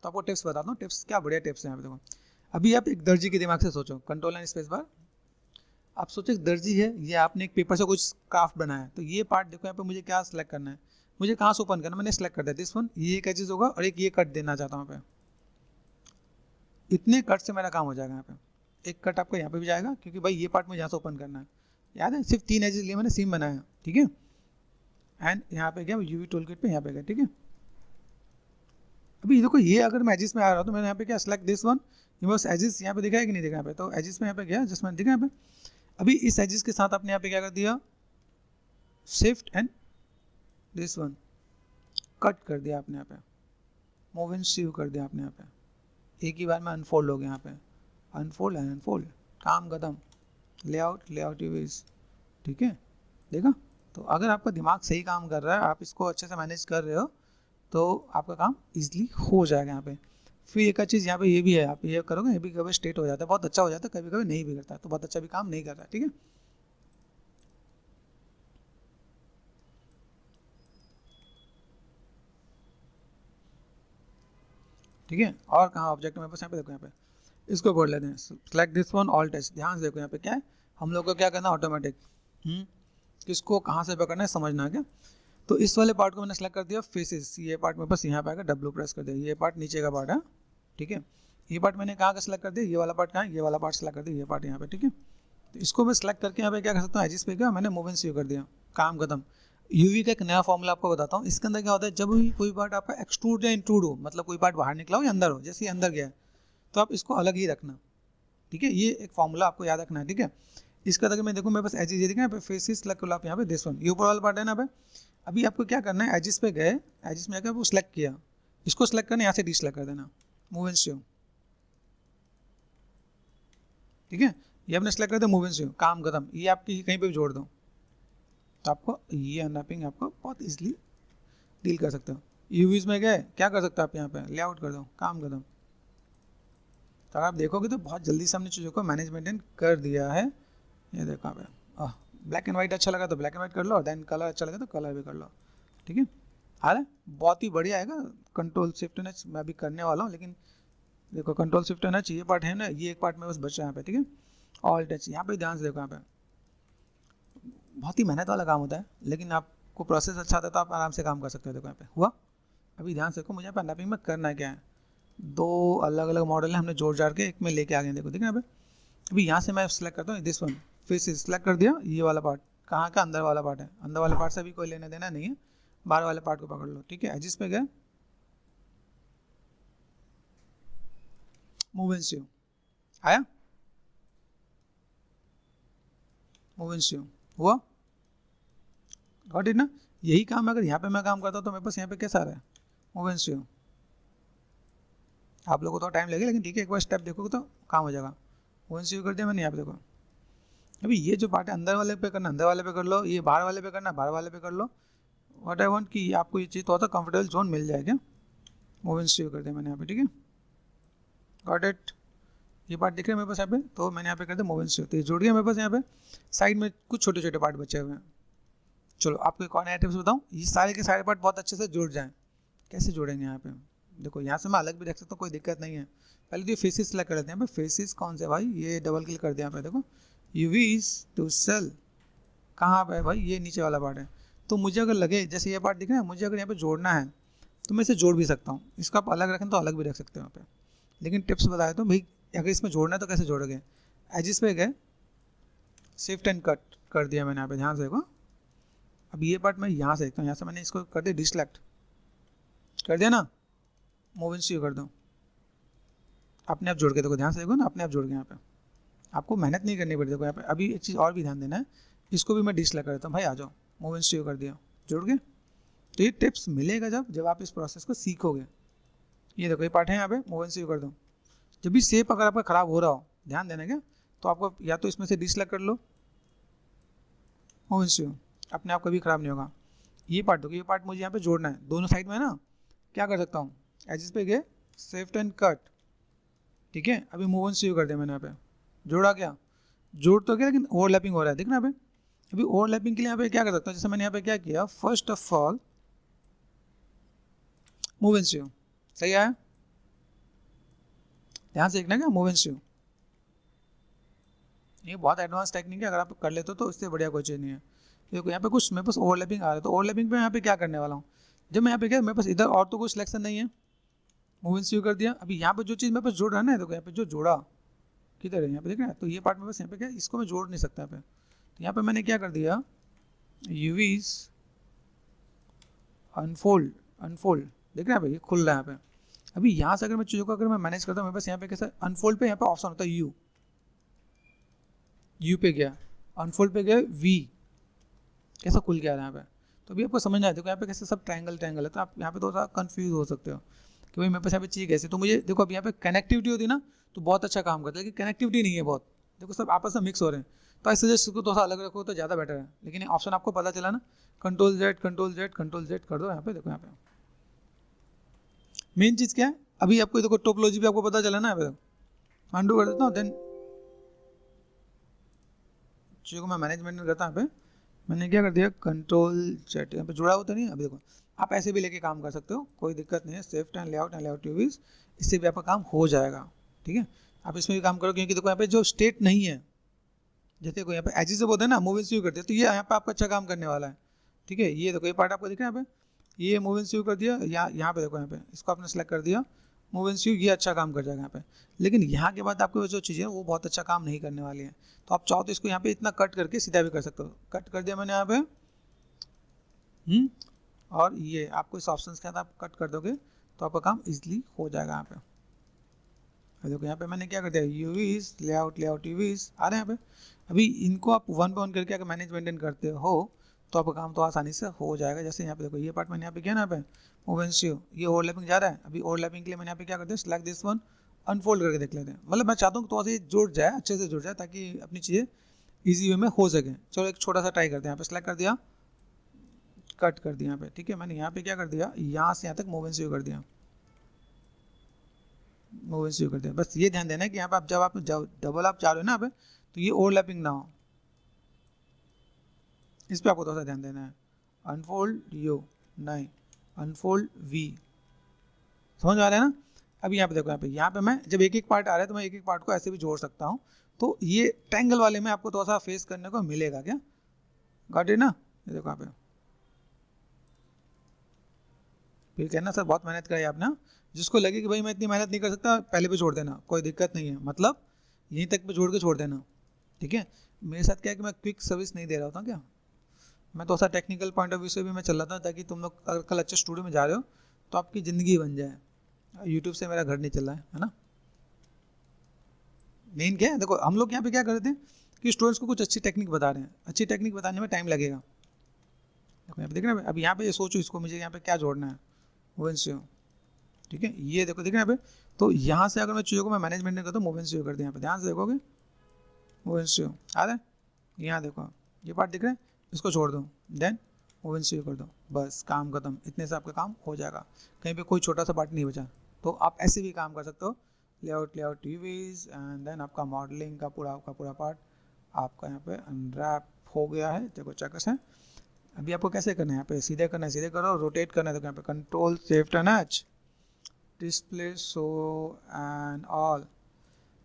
तो आपको टिप्स बताता हूँ, टिप्स क्या बढ़िया टिप्स हैं यहाँ पे। देखो अभी आप एक दर्जी के दिमाग से सोचो, कंट्रोल एंड स्पेस बार, आप सोचो एक दर्जी है, ये आपने एक पेपर से कुछ क्राफ्ट बनाया है, तो ये पार्ट देखो यहाँ पे मुझे क्या सेलेक्ट करना है, मुझे कहाँ से ओपन करना है, मैंने सेलेक्ट कर दिया दिस वन, ये एक चीज़ होगा और एक ये कट देना चाहता हूँ यहाँ पे। इतने कट से मेरा काम हो जाएगा यहाँ पे, एक कट आपका यहाँ पे भी जाएगा क्योंकि भाई ये पार्ट मुझे यहाँ से ओपन करना है। याद है सिर्फ 3 एजेस लिए मैंने सीम बनाया, ठीक है। एंड यहाँ पे गया यूवी टूल किट पे, यहाँ पे गया, ठीक है। अभी देखो ये अगर मैं एजिस में आ रहा हूँ तो मैंने यहाँ पे क्या सेलेक्ट दिस वन, ये बस एजिस यहाँ पे दिखा है कि नहीं दिखा यहाँ पे, तो एजिस में यहाँ पे गया जिस मैंने दिखा यहाँ पे। अभी इस एजिस के साथ आपने यहाँ पे क्या कर दिया, shift and this one cut कर दिया आपने यहाँ पे, मूव एंड सीव कर दिया आपने यहाँ पे, एक ही बार में अनफोल्ड हो गया यहाँ पे, अनफोल्ड एंड अनफोल्ड, काम खत्म। लेआउट यूवीज, ठीक है, देखा। तो अगर आपका दिमाग सही काम कर रहा है, आप इसको अच्छे से मैनेज कर रहे हो, तो आपका काम इजीली हो जाएगा यहाँ पे। फिर एक चीज़ यहाँ पे ये भी है, आप ये करोगे ये भी कभी स्टेट हो जाता है, बहुत अच्छा हो जाता है, कभी कभी नहीं भी करता है, तो बहुत अच्छा भी काम नहीं कर रहा है, ठीक है। ठीक है, और कहाँ ऑब्जेक्ट मेरे पास, यहाँ पे देखो, यहाँ पे इसको बोल लेते हैं select this one all test. ध्यान से देखो यहाँ पे क्या है, हम लोग को क्या करना है ऑटोमेटिक, किसको कहाँ से पकड़ना है समझना है क्या। तो इस वाले पार्ट को मैंने सेलेक्ट कर दिया फेसेस, ये पार्ट मेरे पास यहाँ पे आएगा, डब्ल्यू प्रेस कर दिया, ये पार्ट नीचे का पार्ट है, ठीक है। ये पार्ट मैंने कहाँ का सेलेक्ट कर दिया, ये वाला पार्ट कहाँ है, ये वाला पार्ट सेलेक्ट कर दिया, ये पार्ट यहाँ पे, ठीक है। तो इसको मैं सेलेक्ट करके यहाँ पे क्या कर सकता हूँ, एजिस पे गया मैंने मूव एंड सीव कर दिया, काम खत्म। यूवी का एक नया फॉर्मूला आपको बताता हूँ, इसके अंदर क्या होता है, जब भी कोई पार्ट आपका एक्सट्रूड या इंट्रूड हो, मतलब कोई पार्ट बाहर निकला हो या अंदर हो, जैसे अंदर गया है तो आप इसको अलग ही रखना, ठीक है। ये एक फॉर्मूला आपको याद रखना है, ठीक है। इसका अगर मैं देखूँ मेरे पास एजिस ये दिखा पे फेसिस लग आप यहाँ पे दिस वन, ये ऊपर वाला पार्ट है ना पे। अभी आपको क्या करना है, एजिस पे गए, एजिस में जाकर वो सिलेक्ट किया, इसको सिलेक्ट करना, यहाँ से डिसलेक्ट कर देना, मूव एंड सीव, ठीक है। ये आपने सेलेक्ट कर दिया, मूव एंड सीव, काम खत्म। ये आपकी कहीं पे भी जोड़ दो तो आपको ये अनरैपिंग आपको बहुत इजीली डील कर सकते हो। यूवीज में गए, क्या कर सकते हो आप यहाँ पे, लेआउट कर दो, काम कर दो। तो अगर आप देखोगे तो बहुत जल्दी से हमने चीज़ों को मैनेज मेंटेन कर दिया है। ये देखो यहाँ पे ब्लैक एंड वाइट अच्छा लगा तो ब्लैक एंड वाइट कर लो, देन कलर अच्छा लगा तो कलर भी कर लो, ठीक है। आ रहा है, बहुत ही बढ़िया आएगा। कंट्रोल शिफ्ट एन एच मैं अभी करने वाला हूँ, लेकिन देखो कंट्रोल शिफ्ट एन एच ये पार्ट है ना, ये एक पार्ट में बस बचा है यहाँ पे, ठीक है। ऑल टच यहाँ पे ध्यान से देखो, यहाँ पे बहुत ही मेहनत वाला काम होता है, लेकिन आपको प्रोसेस अच्छा आता है तो आप आराम से काम कर सकते हो। देखो यहाँ पे हुआ। अभी ध्यान से देखो, मुझे यहाँ पे अनरैपिंग में करना है क्या है, दो अलग अलग मॉडल है, हमने जोड़ जाड़ के एक में लेके आ गए। देखो यहाँ पे अभी यहाँ से मैं सेलेक्ट करता हूँ दिस वन, फिर से सिलेक्ट कर दिया ये वाला पार्ट, कहाँ का, अंदर वाला पार्ट है। अंदर वाले पार्ट से भी कोई लेना देना नहीं है, बाहर वाले पार्ट को पकड़ लो, ठीक है। एजिस पे गए, मूव एंड शीव आया, मूव एंड शीव हुआ, गॉट इट ना। यही काम अगर यहाँ पे मैं काम करता हूँ तो मेरे पास यहाँ पे कैसा आ रहा है, मूव एंड शीव। आप लोगों को तो टाइम लगेगा, लेकिन ठीक है, एक बार स्टेप देखोगे तो काम हो जाएगा। मूव एंड शीव कर दिया मैंने, यहाँ पे देखो। अभी ये जो पार्ट है अंदर वाले पे करना, अंदर वाले पे कर लो, ये बाहर वाले पे करना, बाहर वाले पे कर लो। व्हाट आई वांट कि आपको ये चीज़ थोड़ा सा कंफर्टेबल जोन मिल जाए क्या। मूव एंड शीव कर दिया मैंने यहाँ पे, ठीक है, गॉट इट। ये पार्ट दिख रहे हैं मेरे पास यहाँ पे, तो मैंने यहाँ पे कर दिया मूव एंड शीव, तो ये जुड़ गया मेरे पास। यहाँ पे साइड में कुछ छोटे छोटे पार्ट बचे हुए हैं। चलो आपको एक और नया टिप्स बताऊँ, ये सारे के सारे पार्ट बहुत अच्छे से जुड़ जाएँ। कैसे जोड़ेंगे यहाँ पे, देखो यहाँ से मैं अलग भी रख सकता हूँ, कोई दिक्कत नहीं है। पहले तो ये फेसिस सेलेक्ट कर लेते हैं। यहाँ पे फेसिस कौन से भाई, ये डबल क्लिक कर दिया यहाँ पे, देखो यूवीज टू सेल, कहाँ पे है भाई, ये नीचे वाला पार्ट है। तो मुझे अगर लगे जैसे ये पार्ट दिख रहा है, मुझे अगर यहाँ पे जोड़ना है तो मैं इसे जोड़ भी सकता हूँ। इसका आप अलग रखें तो अलग भी रख सकते हो यहाँ पे, लेकिन टिप्स बताए तो भाई अगर इसमें जोड़ना है तो कैसे जोड़ोगे। एजिस पे गए, शिफ्ट एंड कट कर दिया मैंने यहाँ पे, ध्यान से देखो। अब ये पार्ट मैं यहाँ से देखता हूँ, यहाँ से मैंने इसको कर दिया डिसलेक्ट कर दिया ना, मूव एंड शीव कर दो, अपने आप जोड़ के देखो, ध्यान से देखो ना, अपने आप जोड़ के। यहाँ पे आपको मेहनत नहीं करनी पड़ती। देखो यहाँ पे अभी एक चीज़ और भी ध्यान देना है, इसको भी मैं डिसलाइक करता हूँ भाई, आ जाओ, मूव एंड शीव कर दिया, जुड़ गए। तो ये टिप्स मिलेगा जब आप इस प्रोसेस को सीखोगे। ये देखो ये पार्ट है यहाँ पे, मूव एंड शीव कर दो। जब भी शेप अगर आपका ख़राब हो रहा हो, ध्यान देना क्या, तो आपको या तो इसमें से डिसलाइक कर लो, मूव एंड शीव, अपने आप कभी ख़राब नहीं होगा। ये पार्ट देखो, ये पार्ट मुझे यहाँ पे जोड़ना है दोनों साइड में ना, क्या कर सकता हूँ, एजिस पे गए, शिफ्ट एंड कट, ठीक है। अभी मूव एंड शीव कर दिया मैंने यहाँ पे, जोड़ा क्या, जोड़ तो क्या, लेकिन ओवरलैपिंग हो रहा है, देखना यहाँ पे। अभी ओवरलैपिंग के लिए यहाँ पे क्या कर सकता हूँ, जैसे मैंने यहाँ पे क्या किया, first of all move and Shiv, सही आया, ध्यान से देखना क्या, मूव एंड शीव। ये बहुत एडवांस टेक्निक है, अगर आप कर लेते हो तो इससे बढ़िया कोई चीज़ नहीं है। देखो यहाँ पे कुछ मेरे पास ओवरलैपिंग आ रहा है, तो ओवरलैपिंग पे यहाँ पे क्या करने वाला हूँ, जब मैं यहाँ पे क्या, मेरे पास इधर और तो कोई सिलेक्शन नहीं है, मूव एंड शीव कर दिया। अभी यहाँ पे जो चीज़ मेरे पास जोड़ रहा है ना, देखो यहाँ पे जो जोड़ा किधर है, यहाँ पे देख रहे हैं, तो ये पार्ट में बस यहाँ पे क्या, इसको मैं जोड़ नहीं सकता यहाँ पे। तो यहाँ पे मैंने क्या कर दिया, यूवीज अनफोल्ड, अनफोल्ड, देख रहे हैं भाई, ये खुल रहा है यहाँ पे। अभी यहाँ से अगर मैं चीज़ों को अगर मैं मैनेज करता हूँ, मेरे पास यहाँ पे कैसा, अनफोल्ड पे यहाँ पे ऑप्शन होता है यू, यू पे गया, अनफोल्ड पे गया वी, कैसा खुल गया यहाँ पे। तो अभी आपको समझना है, देखो यहाँ पे कैसे सब ट्रायंगल ट्रायंगल है, तो आप यहाँ पे थोड़ा कंफ्यूज हो सकते हो कि भाई मेरे पास यहाँ पे चाहिए कैसे। तो मुझे देखो अब यहाँ पे कनेक्टिविटी होती ना तो बहुत अच्छा काम करता है, लेकिन कनेक्टिविटी नहीं है बहुत, देखो सब आपस में मिक्स हो रहे हैं। तो आई सजेस्ट इसको थोड़ा सा अलग रखो तो ज़्यादा बेटर है, लेकिन ऑप्शन आपको पता चला ना, control Z control Z control Z कर दो यहाँ पे। देखो यहाँ पे मेन चीज़ क्या है, अभी आपको देखो टोपोलॉजी भी आपको पता चला ना, यहाँ पे अंडू कर देता हूँ, देन चीज़ों को मैं मैनेजमेंट करता हूँ। यहाँ पे मैंने क्या कर दिया, कंट्रोल जेड, यहाँ पे जुड़ा होता नहीं है। अभी देखो आप ऐसे भी लेके काम कर सकते हो, कोई दिक्कत नहीं है, शिफ्ट एंड लेआउट यूवीज, इससे भी आपका काम हो जाएगा, ठीक है। आप इसमें भी काम करो, क्योंकि देखो यहाँ पे जो स्टेट नहीं है, जैसे कोई यहाँ पे एजी से बोलते हैं ना, मूव एंड शीव करते हैं, तो ये यहाँ पे आपका अच्छा काम करने वाला है, ठीक है। ये देखो ये पार्ट आपको दिख रहा है यहाँ पे, ये मूव एंड शीव कर दिया, यहाँ पे देखो, यहाँ पे इसको आपने सेलेक्ट कर दिया, मूव एंड शीव, ये अच्छा काम कर जाएगा यहाँ पे। लेकिन यहाँ के बाद आपको जो चीज़ें वो बहुत अच्छा काम नहीं करने वाली है, तो आप चाहो तो इसको यहाँ पे इतना कट करके सीधा भी कर सकते हो। कट कर दिया मैंने यहाँ पे, और ये आपको इस ऑप्शन के साथ आप कट कर दोगे तो आपका काम इजीली हो जाएगा यहाँ पे। देखो यहाँ पे मैंने क्या कर दिया, यूवीज लेआउट यूवीज आ रहे हैं यहाँ पे। अभी इनको आप वन बाय वन करके अगर मैनेज मेंटेन करते हो तो आपका काम तो आसानी से हो जाएगा। जैसे यहाँ पे देखो ये पार्ट मैंने यहाँ पे किया ना, यहाँ पे मूव एंड शीव, ये ओवरलैपिंग जा रहा है। अभी ओवरलैपिंग के लिए मैंने यहाँ पे क्या कर दिया, सिलेक्ट दिस वन, अनफोल्ड करके देख लेते हैं। मतलब मैं चाहता हूँ तो ऐसे जुड़ जाए, अच्छे से जुड़ जाए, ताकि अपनी चीज़ें ईजी वे में हो सके। चलो एक छोटा सा ट्राई करते हैं। यहाँ पे सिलेक्ट कर दिया, कट कर दिया यहाँ पे, ठीक है। मैंने यहाँ पे क्या कर दिया, यहाँ से यहाँ तक मूव एंड स्यू कर दिया, मूव एंड स्यू कर दिया। बस ये ध्यान देना है कि यहाँ पे आप जब डबल आप चाह रहे हो ना यहाँ पे, तो ये ओवरलैपिंग ना हो, इस पे आपको थोड़ा सा ध्यान देना है। अनफोल्ड यू नहीं, अनफोल्ड वी, समझ आ रहा है ना। अभी यहाँ पे देखो, यहाँ पे मैं जब एक एक पार्ट आ रहा है तो मैं एक एक पार्ट को ऐसे भी जोड़ सकता हूँ, तो ये ट्रायंगल वाले में आपको थोड़ा सा फेस करने को मिलेगा क्या, गॉट इट ना। ये देखो यहाँ पे, फिर कहना सर बहुत मेहनत करी आपने, जिसको लगे कि भाई मैं इतनी मेहनत नहीं कर सकता पहले पे छोड़ देना, कोई दिक्कत नहीं है, मतलब यहीं तक पे जोड़ के छोड़ देना, ठीक है। मेरे साथ क्या है कि मैं क्विक सर्विस नहीं दे रहा होता क्या, मैं तो सा टेक्निकल पॉइंट ऑफ व्यू से भी मैं चल रहा था, ताकि तुम लोग अगर कल अच्छे स्टूडियो में जा रहे हो तो आपकी ज़िंदगी बन जाए। यूट्यूब से मेरा घर नहीं चल रहा है ना। मेन क्या है, देखो हम लोग यहाँ पे क्या करते हैं कि स्टूडेंट्स को कुछ अच्छी टेक्निक बता रहे हैं, अच्छी टेक्निक बताने में टाइम लगेगा। देखो यहाँ पे देख रहे हैं, अब यहाँ पे ये सोचो इसको मुझे यहाँ पे क्या जोड़ना है, मूव, ठीक है। ये देखो, देख रहे हैं यहाँ पे, तो यहाँ से अगर मैं चीज़ों को मैं मैनेजमेंट नहीं करता हूँ, मूव कर दिया यहाँ पे, ध्यान से देखोगे मूव आ रहा है। यहाँ देखो ये पार्ट दिख रहा है, इसको छोड़ दो, देन मूव कर दो, बस काम खत्म, इतने से आपका काम हो जाएगा, कहीं पे कोई छोटा सा पार्ट नहीं बचा। तो आप ऐसे भी काम कर सकते हो, लेआउट टीवीज एंड देन आपका मॉडलिंग का पूरा पार्ट आपका यहाँ पे अनरैप हो गया है। देखो चेकर्स है। अभी आपको कैसे करना है, यहाँ पे सीधे करना है, सीधे करो, रोटेट करना है, तो यहाँ पे control shift and H, display show and all,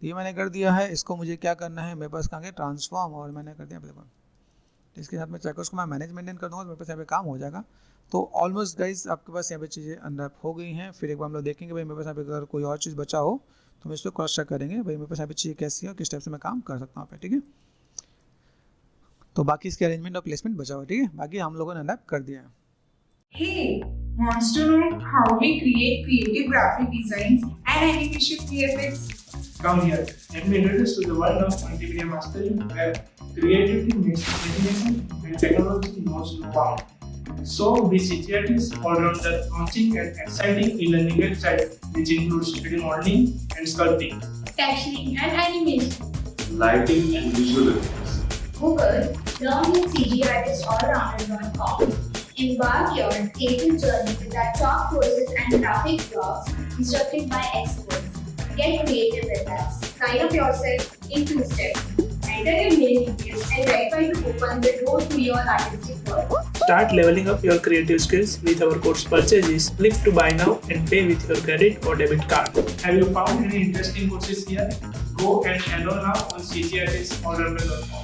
ये मैंने कर दिया है। इसको मुझे क्या करना है, मेरे पास कहाँ के ट्रांसफॉर्म, और मैंने कर दिया, देखो इसके साथ में चेकर्स को मैं मैनेज मेंटेन कर दूँगा, तो मेरे पास यहाँ पे काम हो जाएगा। तो ऑलमोस्ट गाइज आपके पास यहाँ पे चीज़ें अनरैप हो गई हैं। फिर एक बार हम लोग देखेंगे भाई मेरे पास यहाँ पे अगर कोई और चीज़ बचा हो तो हम इस पर क्रॉस चेक करेंगे भाई मेरे पास यहाँ पे चीज़ें कैसी है, किस टाइप से मैं काम कर सकता हूँ यहाँ पे, ठीक है। तो बाकी इसके अरेंजमेंट और प्लेसमेंट बचा हुआ, ठीक है, बाकी हम लोगों ने अनरैप कर दिया है। Hey, wants to know how we create creative graphic designs and animation VFX? Come here, let me introduce to the world of multimedia mastering, where creativity meets imagination and technology knows no bound. So, we CTRTs all-rounder launching an exciting e-learning website which includes 3D modeling and sculpting, captioning and animation, lighting and visual effects. Google Learn with CGArtistAllrounder.com. Embark your creative journey with our top courses and graphic blogs instructed by experts. Get creative with us. Sign up yourself in 2 steps. Enter your mail details and verify to open the door to your artistic world. Start leveling up your creative skills with our course purchases. Click to buy now and pay with your credit or debit card. Have you found any interesting courses here? Go and enroll now on CGArtistAllrounder.com.